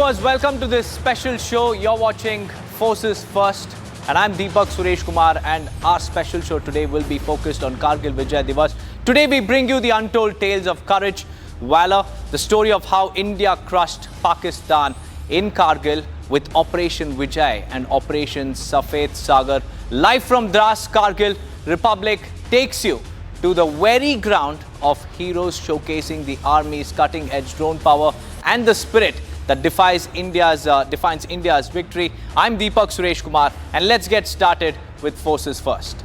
Viewers, welcome to this special show. You're watching Forces First, and I'm Deepak Suresh Kumar, and our special show today will be focused on Kargil Vijay Diwas. Today we bring you the untold tales of courage, valor, the story of how India crushed Pakistan in Kargil with Operation Vijay and Operation Saga. Live from Dras, Kargil, Republic takes you to the very ground of heroes, showcasing the army's cutting-edge drone power and the spirit that defines India's victory. I'm Deepak Suresh Kumar, and let's get started with Forces First.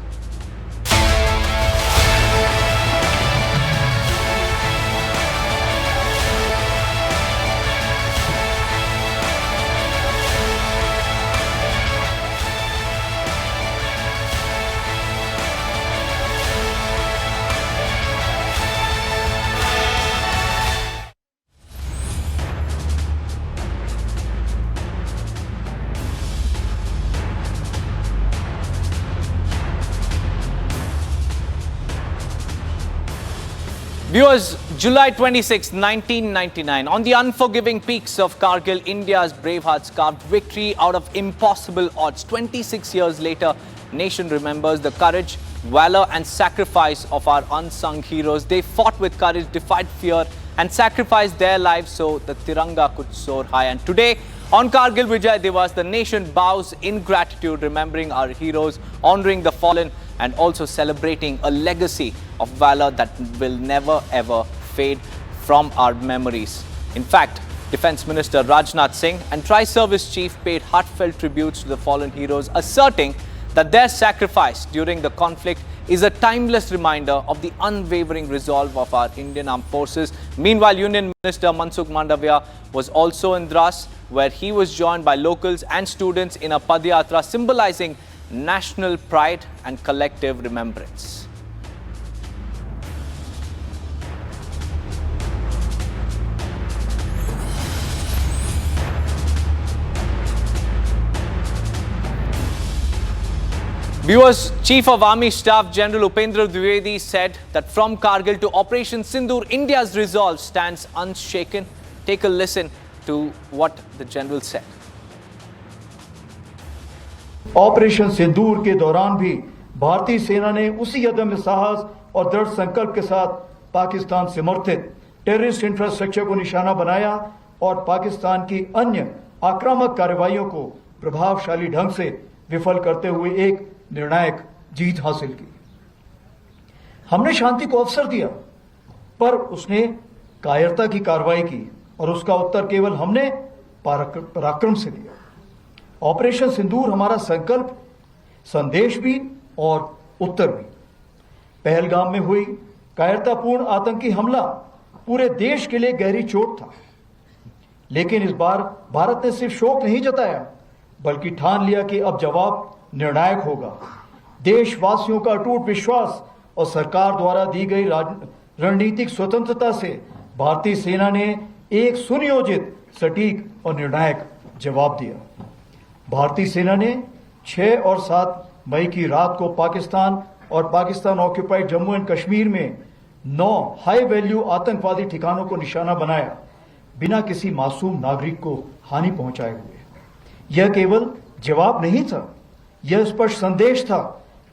Viewers, July 26, 1999, on the unforgiving peaks of Kargil, India's brave hearts carved victory out of impossible odds. 26 years later, nation remembers the courage, valor and sacrifice of our unsung heroes. They fought with courage, defied fear and sacrificed their lives so the Tiranga could soar high. And today, on Kargil Vijay Diwas, the nation bows in gratitude, remembering our heroes, honoring the fallen and also celebrating a legacy of valor that will never ever fade from our memories. In fact, Defence Minister Rajnath Singh and Tri-Service Chief paid heartfelt tributes to the fallen heroes, asserting that their sacrifice during the conflict is a timeless reminder of the unwavering resolve of our Indian Armed Forces. Meanwhile, Union Minister Mansukh Mandavia was also in Dras, where he was joined by locals and students in a Padyatra symbolizing national pride and collective remembrance. Viewers, Chief of Army Staff General Upendra Dwivedi said that from Kargil to Operation Sindoor, India's resolve stands unshaken. Take a listen to what the General said. Operation Sindoor के दौरान भी भारतीय सेना ने उसी अदम्य साहस और दृढ़ संकल्प के साथ पाकिस्तान समर्थित टेररिस्ट इंफ्रास्ट्रक्चर को निशाना बनाया और पाकिस्तान की अन्य आक्रामक कार्रवाइयों को प्रभावशाली ढंग से विफल करते हुए एक निर्णायक जीत हासिल की। हमने शांति को अवसर दिया, पर उसने कायरता की कार्रवाई की और उसका उत्तर केवल हमने पराक्रम से दिया। ऑपरेशन सिंदूर हमारा संकल्प, संदेश भी और उत्तर भी। पहलगाम में हुई कायरतापूर्ण आतंकी हमला पूरे देश के लिए गहरी चोट था, लेकिन इस बार भारत ने सिर्फ शोक नहीं जताया, बल्कि ठान लिया कि अब जवाब निर्णायक होगा। देशवासियों का अटूट विश्वास और सरकार द्वारा दी गई रणनीतिक स्वतंत्रता से भारतीय सेना ने एक सुनियोजित, सटीक और निर्णायक जवाब दिया। भारतीय सेना ने 6 और 7 मई की रात को पाकिस्तान और पाकिस्तान ऑक्यूपाइड जम्मू एंड कश्मीर में 9 हाई वैल्यू आतंकवादी ठिकानों को निशाना बनाया, बिना किसी मासूम नागरिक को हानि पहुंचाए हुए। यह केवल जवाब नहीं था, यह स्पष्ट संदेश था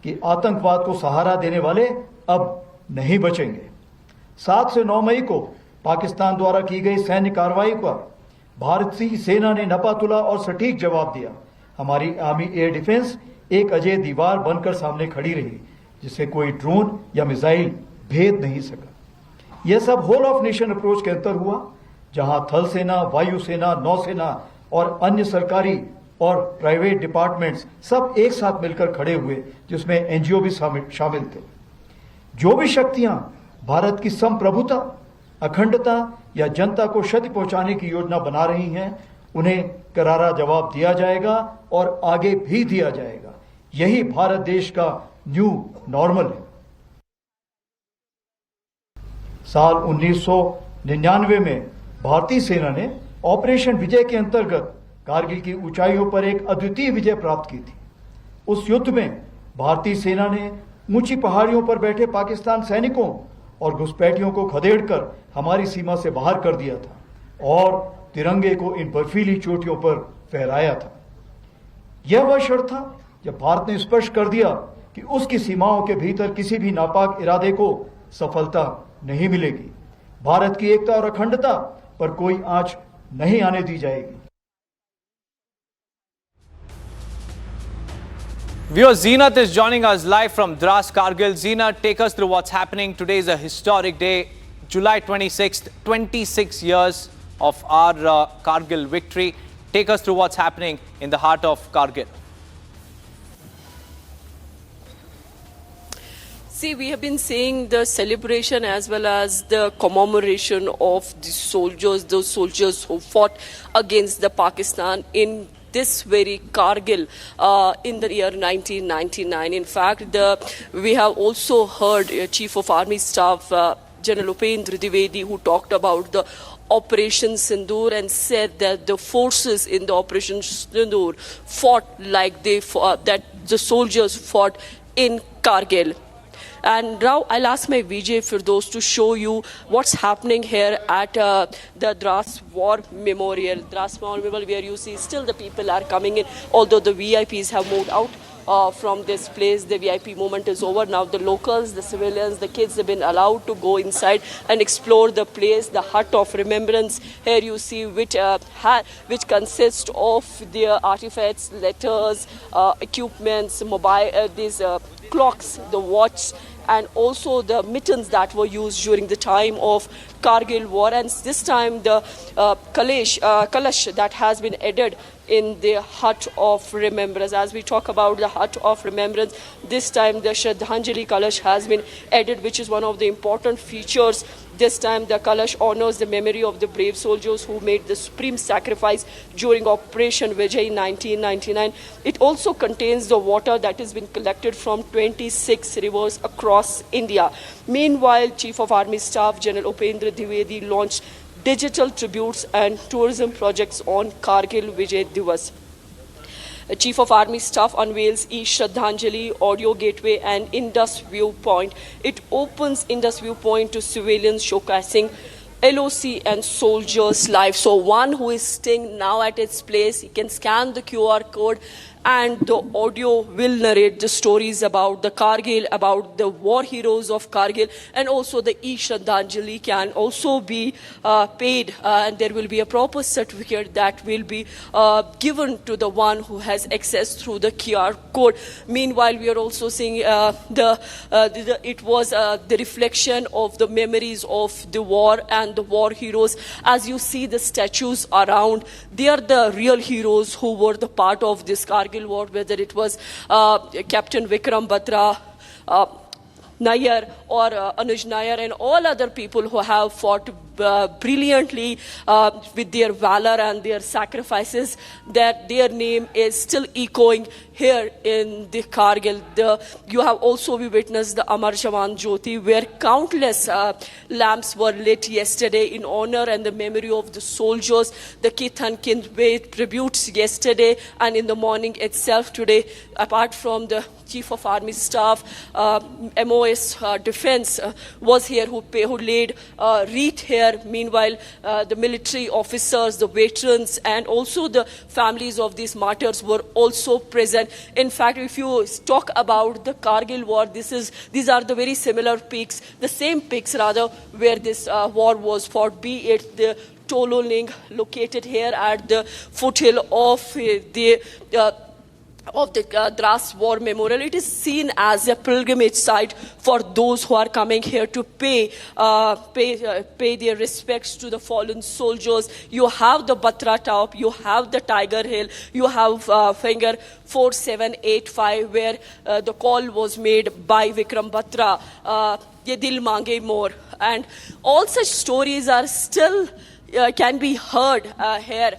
कि आतंकवाद को सहारा देने वाले अब नहीं बचेंगे। 7 से 9 मई को पाकिस्तान द्वारा की गई सैन्य कार्रवाई पर भारतीय सेना ने नपातुला और सटीक जवाब दिया। हमारी आर्मी एयर डिफेंस एक अजय दीवार बनकर सामने खड़ी रही, जिसे कोई ड्रोन या मिसाइल भेद नहीं सका। यह सब होल ऑफ नेशन अप्रोच के अंतर हुआ, जहां थल सेना, वायु सेना, नौसेना और अन्य सरकारी और प्राइवेट डिपार्टमेंट्स सब एक साथ मिलकर खड़े हुए, जिसमें एनजीओ भी शामिल थे। जो भी शक्तियां भारत की संप्रभुता, अखंडता या जनता को क्षति पहुंचाने की योजना बना रही हैं, उन्हें करारा जवाब दिया जाएगा और आगे भी दिया जाएगा। यही भारत देश का न्यू नॉर्मल है। साल 1999 में भारतीय सेना ने ऑपरेशन विजय के अंतर्गत कारगिल की ऊंचाइयों पर एक अद्वितीय विजय प्राप्त की थी। उस युद्ध में भारतीय सेना ने ऊंची पहाड़ियों पर बैठे पाकिस्तान सैनिकों और घुसपैठियों को खदेड़कर हमारी सीमा से बाहर कर दिया था और तिरंगे को इन बर्फीली चोटियों पर फहराया था। यह वह क्षण था जब भारत ने स्पष्ट कर दिया कि उसकी सीमाओं के भीतर किसी भी नापाक इरादे को सफलता नहीं मिलेगी। भारत की एकता और अखंडता पर कोई आंच नहीं आने दी जाएगी। Viewers, Zeenat is joining us live from Dras, Kargil. Zeenat, take us through what's happening. Today is a historic day, July 26th, 26 years of our Kargil victory. Take us through what's happening in the heart of Kargil. See, we have been seeing the celebration as well as the commemoration of the soldiers, those soldiers who fought against the Pakistan in this very Kargil in the year 1999. In fact, we have also heard Chief of Army Staff General Upendra Dwivedi, who talked about the Operation Sindoor and said that the forces in the Operation Sindoor fought like that the soldiers fought in Kargil. And now I'll ask my Vijay Firdos to show you what's happening here at the Dras War Memorial. Dras War Memorial, where you see still the people are coming in, although the VIPs have moved out from this place. The VIP moment is over. Now the locals, the civilians, the kids have been allowed to go inside and explore the place, the hut of remembrance. Here you see which consists of their artifacts, letters, equipments, mobile, these clocks, the watch, and also the mittens that were used during the time of Kargil War. And this time the kalash that has been added in the hut of remembrance. As we talk about the hut of remembrance, this time the Shraddhanjali Kalash has been added, which is one of the important features. This time the Kalash honors the memory of the brave soldiers who made the supreme sacrifice during Operation Vijay in 1999. It also contains the water that has been collected from 26 rivers across India. Meanwhile, Chief of Army Staff General Upendra Dwivedi launched digital tributes and tourism projects on Kargil Vijay Diwas. Chief of Army Staff unveils e-Shraddhanjali, audio gateway and Indus Viewpoint. It opens Indus Viewpoint to civilians, showcasing LOC and soldiers' lives. So one who is staying now at its place, he can scan the QR code and the audio will narrate the stories about the Kargil, about the war heroes of Kargil, and also the e-Shraddhanjali can also be paid, and there will be a proper certificate that will be given to the one who has access through the QR code. Meanwhile, we are also seeing it was the reflection of the memories of the war and the war heroes. As you see the statues around, they are the real heroes who were the part of this Kargil War, whether it was Captain Vikram Batra, Nair or Anuj Nair and all other people who have fought brilliantly with their valor and their sacrifices, that their name is still echoing here in the Kargil. You have also witnessed the Amar Jawan Jyoti, where countless lamps were lit yesterday in honor and the memory of the soldiers. The kith and kin paid tributes yesterday and in the morning itself today. Apart from the Chief of Army Staff, MOS Defense was here who laid wreath here. Meanwhile, the military officers, the veterans, and also the families of these martyrs were also present. In fact, if you talk about the Kargil War, these are the very similar peaks, the same peaks rather, where this war was fought, be it the Tololing located here at the foothill of the Dras War Memorial. It is seen as a pilgrimage site for those who are coming here to pay their respects to the fallen soldiers. You have the Batra Top, you have the Tiger Hill, you have finger 4785 where the call was made by Vikram Batra, Ye Dil Mange More. And all such stories are still can be heard here.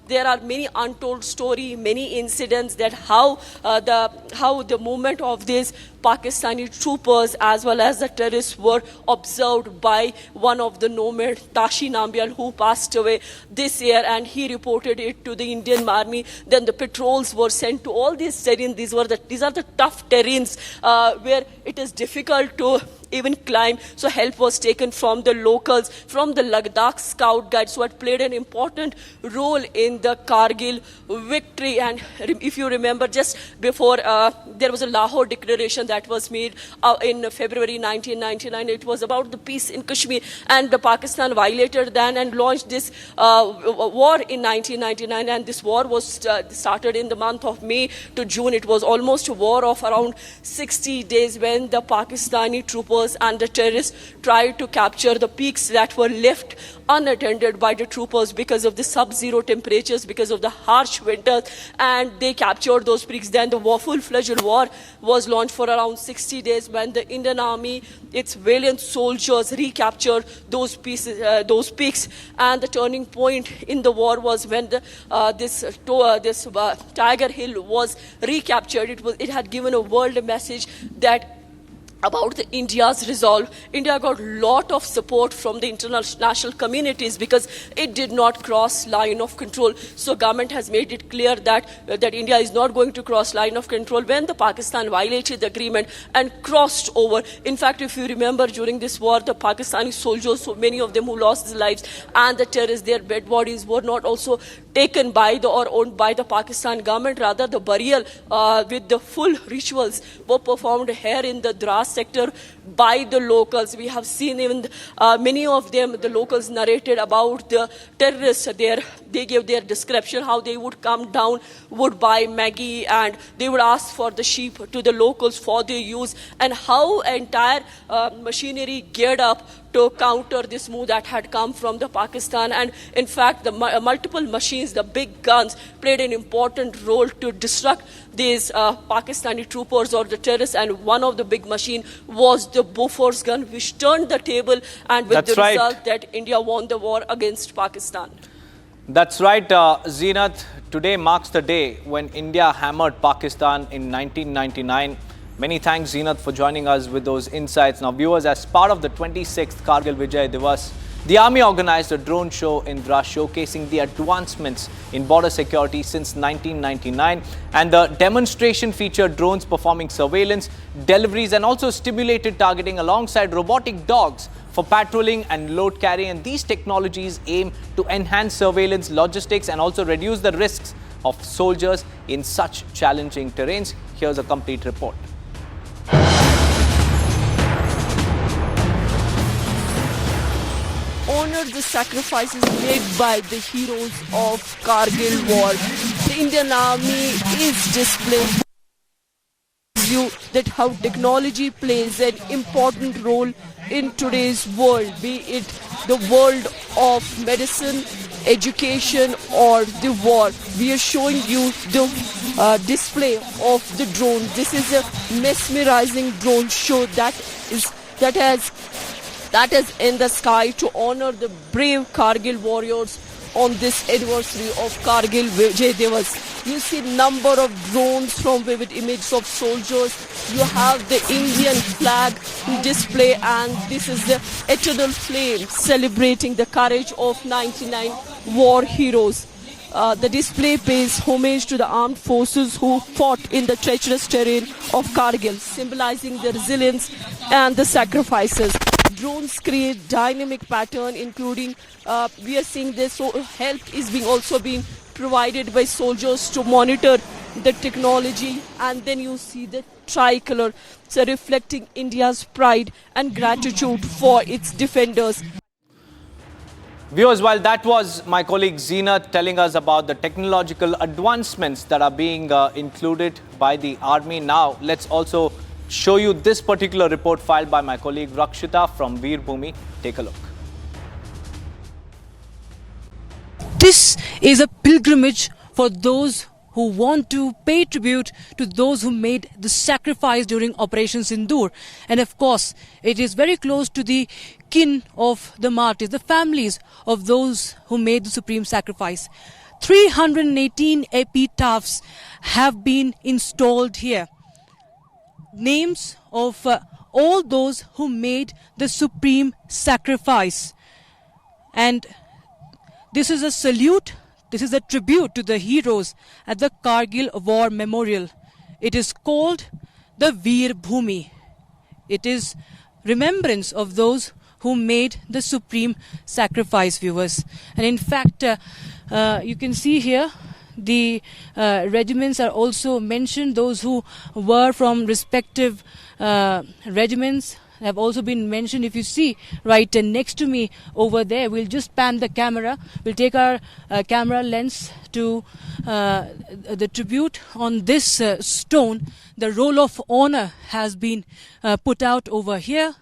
There are many untold stories, many incidents that how the movement of these Pakistani troopers as well as the terrorists were observed by one of the nomad, Tashi Nambial, who passed away this year, and he reported it to the Indian Army. Then the patrols were sent to all these terrains. These are the tough terrains where it is difficult to even climb. So help was taken from the locals, from the Ladakh scout guides who had played an important role in the Kargil victory. And if you remember, just before there was a Lahore declaration that was made in February 1999. It was about the peace in Kashmir, and Pakistan violated that and launched this war in 1999. And this war was started in the month of May to June. It was almost a war of around 60 days when the Pakistani troopers and the terrorists tried to capture the peaks that were left unattended by the troopers because of the sub-zero temperatures, because of the harsh winters, and they captured those peaks. Then the full-fledged war was launched for around 60 days when the Indian Army, its valiant soldiers, recaptured those peaks. And the turning point in the war was when this Tiger Hill was recaptured. It had given a world message that about India's resolve. India got a lot of support from the international communities because it did not cross line of control. So government has made it clear that India is not going to cross line of control when the Pakistan violated the agreement and crossed over. In fact, if you remember, during this war, the Pakistani soldiers, so many of them who lost their lives, and the terrorists, their dead bodies were not also taken by or owned by the Pakistan government. Rather, the burial with the full rituals were performed here in the Dras sector by the locals. We have seen even many of them, the locals narrated about the terrorists. They gave their description, how they would come down, would buy Maggie, and they would ask for the sheep to the locals for their use, and how entire machinery geared up to counter this move that had come from the Pakistan. And in fact, the multiple machines, the big guns, played an important role to disrupt these Pakistani troopers or the terrorists. And one of the big machine was the Bofors gun, which turned the table, and with the result that India won the war against Pakistan. That's right, Zeenat. Today marks the day when India hammered Pakistan in 1999. Many thanks, Zeenat, for joining us with those insights. Now, viewers, as part of the 26th Kargil Vijay Diwas, the Army organized a drone show in Dras showcasing the advancements in border security since 1999. And the demonstration featured drones performing surveillance, deliveries, and also stimulated targeting alongside robotic dogs for patrolling and load carrying. And these technologies aim to enhance surveillance, logistics, and also reduce the risks of soldiers in such challenging terrains. Here's a complete report. Honor the sacrifices made by the heroes of Kargil War. The Indian Army is displaying you that how technology plays an important role in today's world, be it the world of medicine, education, or the war. We are showing you the display of the drone. This is a mesmerizing drone show that has in the sky to honor the brave Kargil warriors on this anniversary of Kargil Vijay Diwas. You see number of drones from vivid images of soldiers. You have the Indian flag display, and this is the eternal flame celebrating the courage of 99 war heroes. The display pays homage to the armed forces who fought in the treacherous terrain of Kargil, symbolizing the resilience and the sacrifices. Drones create dynamic pattern, including we are seeing this. So help is also being provided by soldiers to monitor the technology, and then you see the tricolor, so reflecting India's pride and gratitude for its defenders. Viewers, while that was my colleague Zeenat telling us about the technological advancements that are being included by the Army, now let's also show you this particular report filed by my colleague Rakshita from Veer Bhumi. Take a look. This is a pilgrimage for those who want to pay tribute to those who made the sacrifice during Operation Sindoor. And of course, it is very close to the kin of the martyrs, the families of those who made the supreme sacrifice. 318 epitaphs have been installed here. Names of all those who made the supreme sacrifice. And this is a salute, this is a tribute to the heroes at the Kargil War Memorial. It is called the Veer Bhumi. It is remembrance of those who made the supreme sacrifice, viewers. And in fact, you can see here the regiments are also mentioned. Those who were from respective regiments have also been mentioned. If you see right next to me over there, we'll just pan the camera. We'll take our camera lens to the tribute on this stone. The roll of honor has been put out over here.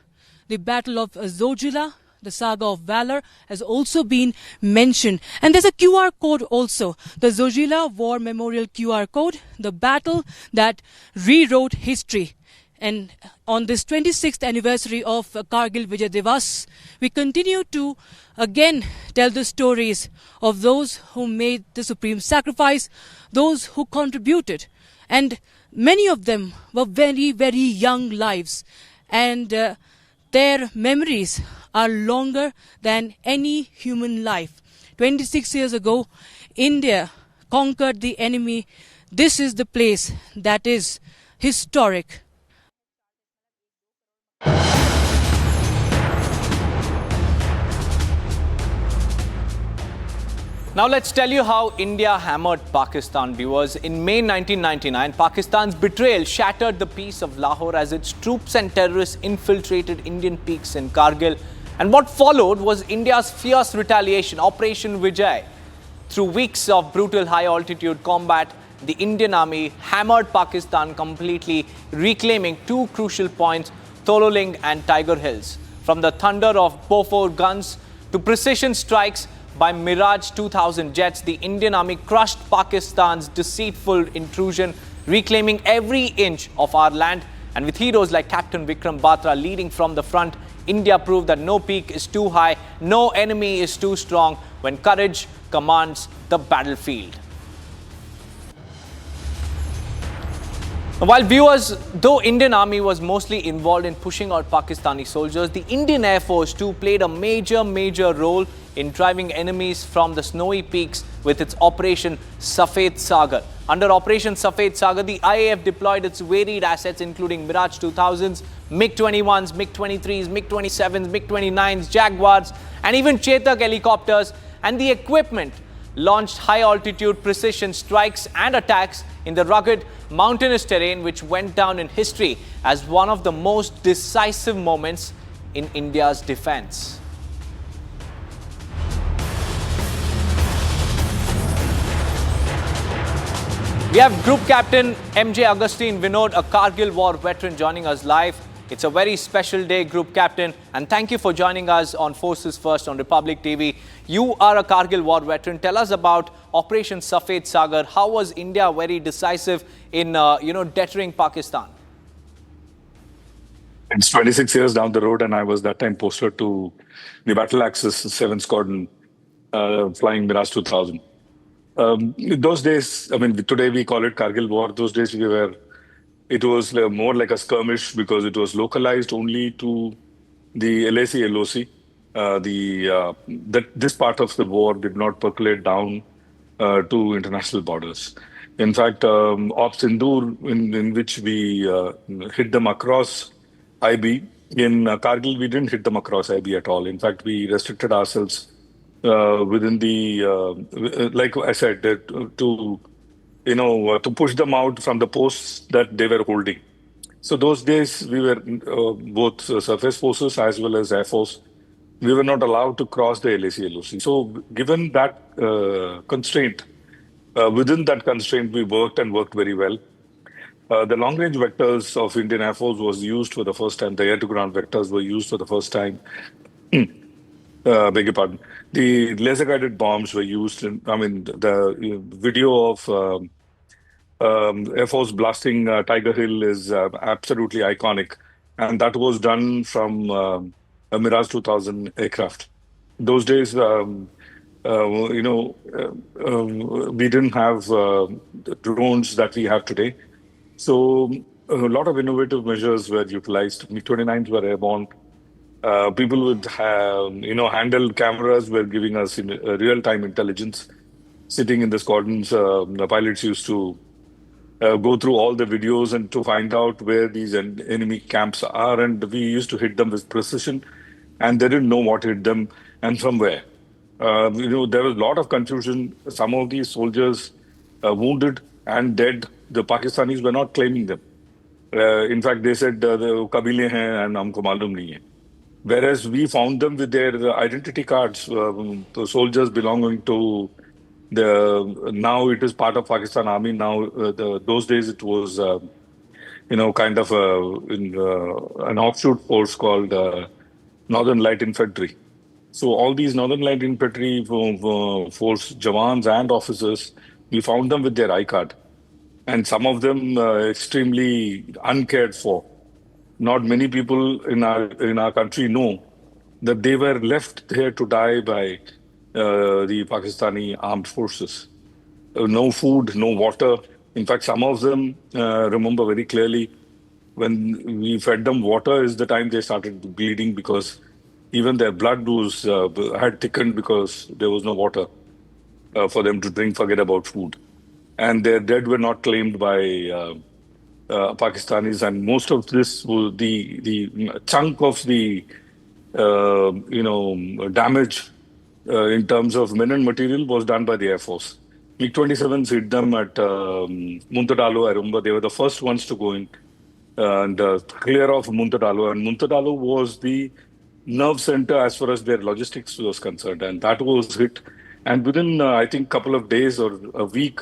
The Battle of Zojila, the Saga of Valor, has also been mentioned. And there's a QR code also. The Zojila War Memorial QR code, the battle that rewrote history. And on this 26th anniversary of Kargil Vijay Diwas, we continue to again tell the stories of those who made the supreme sacrifice, those who contributed. And many of them were very, very young lives. And their memories are longer than any human life. 26 years ago, India conquered the enemy. This is the place that is historic. Now let's tell you how India hammered Pakistan, viewers. In May 1999, Pakistan's betrayal shattered the peace of Lahore as its troops and terrorists infiltrated Indian peaks in Kargil. And what followed was India's fierce retaliation, Operation Vijay. Through weeks of brutal high-altitude combat, the Indian army hammered Pakistan completely, reclaiming two crucial points, Tololing and Tiger Hills. From the thunder of Bofors guns to precision strikes by Mirage 2000 jets, the Indian army crushed Pakistan's deceitful intrusion, reclaiming every inch of our land. And with heroes like Captain Vikram Batra leading from the front, India proved that no peak is too high, no enemy is too strong when courage commands the battlefield. While viewers, though Indian army was mostly involved in pushing out Pakistani soldiers, the Indian Air Force too played a major role in driving enemies from the snowy peaks with its Operation Safed Sagar. Under Operation Safed Sagar, the IAF deployed its varied assets including Mirage 2000s, MiG-21s, MiG-23s, MiG-27s, MiG-29s, Jaguars and even Chetak helicopters, and the equipment launched high-altitude precision strikes and attacks in the rugged mountainous terrain, which went down in history as one of the most decisive moments in India's defense. We have Group Captain MJ Augustine Vinod, a Kargil War veteran, joining us live. It's a very special day, Group Captain, and thank you for joining us on Forces First on Republic TV. You are a Kargil War veteran. Tell us about Operation Safed Sagar. How was India very decisive in, deterring Pakistan? It's 26 years down the road, and I was that time posted to the Battle Axis 7th Squadron, flying Mirage 2000. Those days, I mean, today we call it Kargil War. Those days it was more like a skirmish because it was localized only to the LAC, LOC. This part of the war did not percolate down to international borders. In fact, Op Sindoor, in which we hit them across IB, in Kargil, we didn't hit them across IB at all. In fact, we restricted ourselves within the, like I said, to push them out from the posts that they were holding. So those days, we were both surface forces as well as Air Force. We were not allowed to cross the LAC, LOC. So given that constraint, within that constraint, we worked very well. The long-range vectors of Indian Air Force was used for the first time. The air-to-ground vectors were used for the first time. Beg your pardon. The laser-guided bombs were used. The video of Air Force blasting Tiger Hill is absolutely iconic. And that was done from a Mirage 2000 aircraft. Those days, we didn't have the drones that we have today. So a lot of innovative measures were utilized. MiG-29s were airborne. People with handheld cameras were giving us real-time intelligence. Sitting in the squadrons, the pilots used to go through all the videos and to find out where these enemy camps are. And we used to hit them with precision, and they didn't know what hit them and from where. There was a lot of confusion. Some of these soldiers wounded and dead. The Pakistanis were not claiming them. In fact, they said the kabile hain and humko malum nahi hai. Whereas we found them with their identity cards, the soldiers belonging to now it is part of Pakistan Army. Now, those days it was, kind of an offshoot force called Northern Light Infantry. So all these Northern Light Infantry force Jawans and officers, we found them with their I card. And some of them extremely uncared for. Not many people in our country know that they were left there to die by the Pakistani armed forces. No food, no water. In fact, some of them remember very clearly when we fed them water is the time they started bleeding, because even their blood was had thickened because there was no water for them to drink, forget about food. And their dead were not claimed by Pakistanis, and most of this was the chunk of the damage in terms of men and material was done by the Air Force. MiG-27s hit them at Muntadalo. I remember they were the first ones to go in and clear off Muntadalo. And Muntadalo was the nerve center as far as their logistics was concerned. And that was hit. And within, I think, couple of days or a week,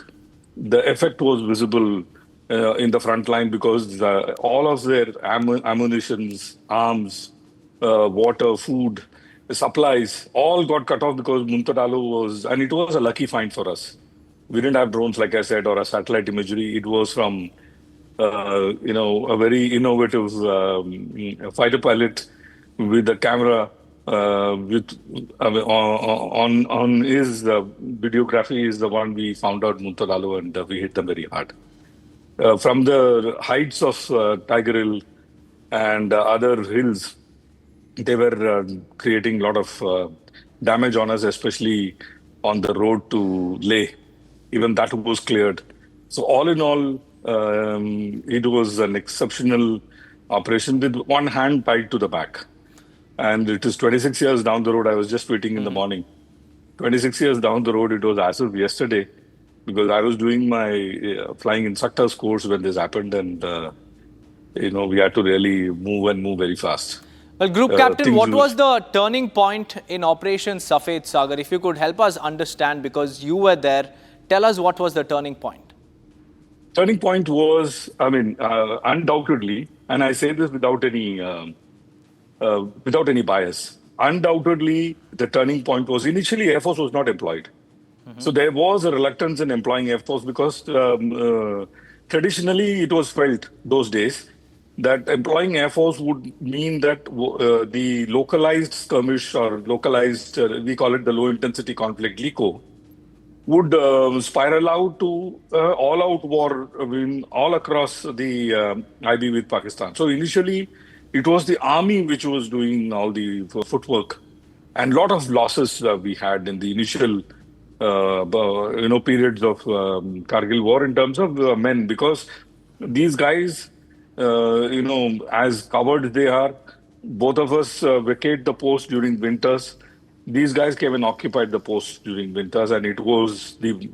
the effect was visible in the front line, because all of their ammunitions, arms, water, food, supplies, all got cut off because Muntadalo was, and it was a lucky find for us. We didn't have drones, like I said, or a satellite imagery. It was from, a very innovative fighter pilot with a camera. On his videography is the one we found out Muntadalo, and we hit them very hard. From the heights of Tiger Hill and other hills, they were creating a lot of damage on us, especially on the road to Leh. Even that was cleared. So all in all, it was an exceptional operation with one hand tied to the back. And it is 26 years down the road. I was just tweeting in the morning. 26 years down the road, it was as of yesterday, because I was doing my flying instructor's course when this happened, and we had to really move very fast. Well, Group Captain, what was the turning point in Operation Safed Sagar? If you could help us understand, because you were there, tell us what was the turning point. Turning point was, undoubtedly, and I say this without any bias. Undoubtedly, the turning point was initially Air Force was not employed. So there was a reluctance in employing Air Force, because traditionally it was felt those days that employing Air Force would mean that the localized skirmish or localized, we call it the low intensity conflict, LICO, would spiral out to all-out war all across the IB with Pakistan. So initially, it was the army which was doing all the footwork, and a lot of losses we had in the initial, periods of Kargil War in terms of men, because these guys, as covered they are, both of us vacate the post during winters. These guys came and occupied the post during winters, and it was the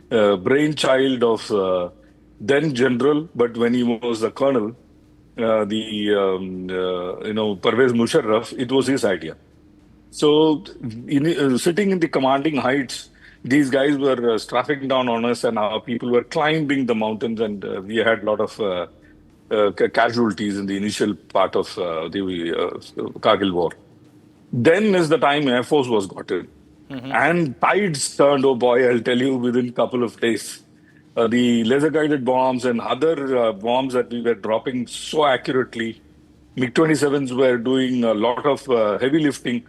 brainchild of then General, but when he was a colonel, Pervez Musharraf, it was his idea. So, sitting in the commanding heights, these guys were strafing down on us, and our people were climbing the mountains, and we had a lot of casualties in the initial part of the Kargil War. Then is the time Air Force was got in. And tides turned, oh boy, I'll tell you, within a couple of days. The laser-guided bombs and other bombs that we were dropping so accurately. MiG-27s were doing a lot of heavy lifting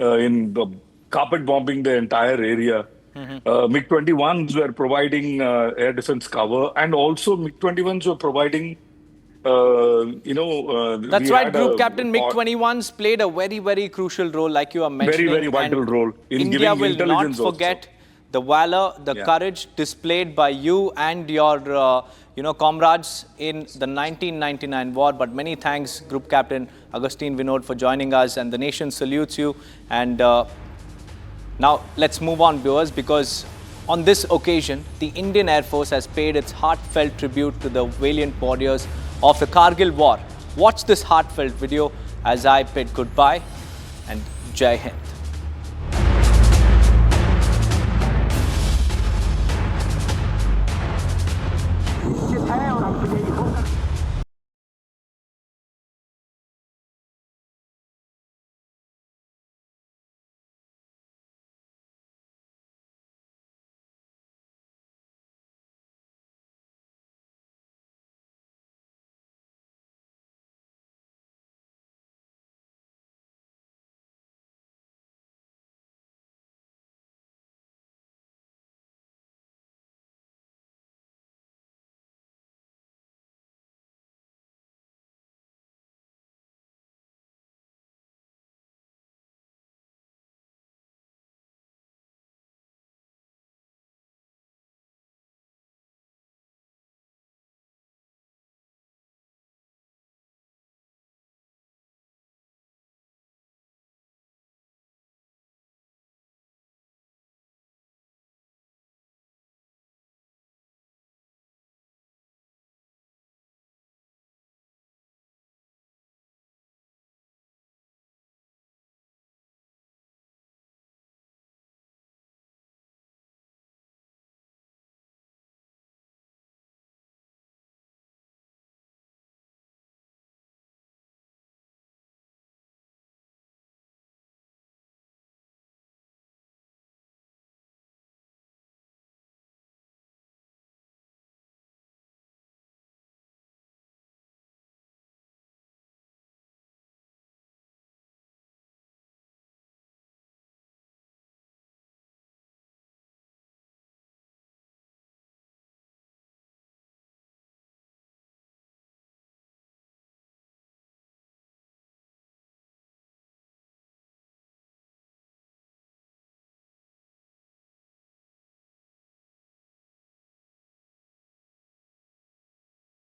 in carpet bombing the entire area. MiG-21s were providing air defense cover, and also MiG-21s were providing, That's right, Group Captain. MiG-21s played a very, very crucial role, like you are mentioning. Very, very vital role in India giving will intelligence not forget also. The valor, the courage displayed by you and your comrades in the 1999 war. But many thanks, Group Captain Agustin Vinod, for joining us, and the nation salutes you. And now let's move on, viewers, because on this occasion, the Indian Air Force has paid its heartfelt tribute to the valiant warriors of the Kargil War. Watch this heartfelt video as I bid goodbye and Jai Hind. निश्चित है और हम विजयी होकर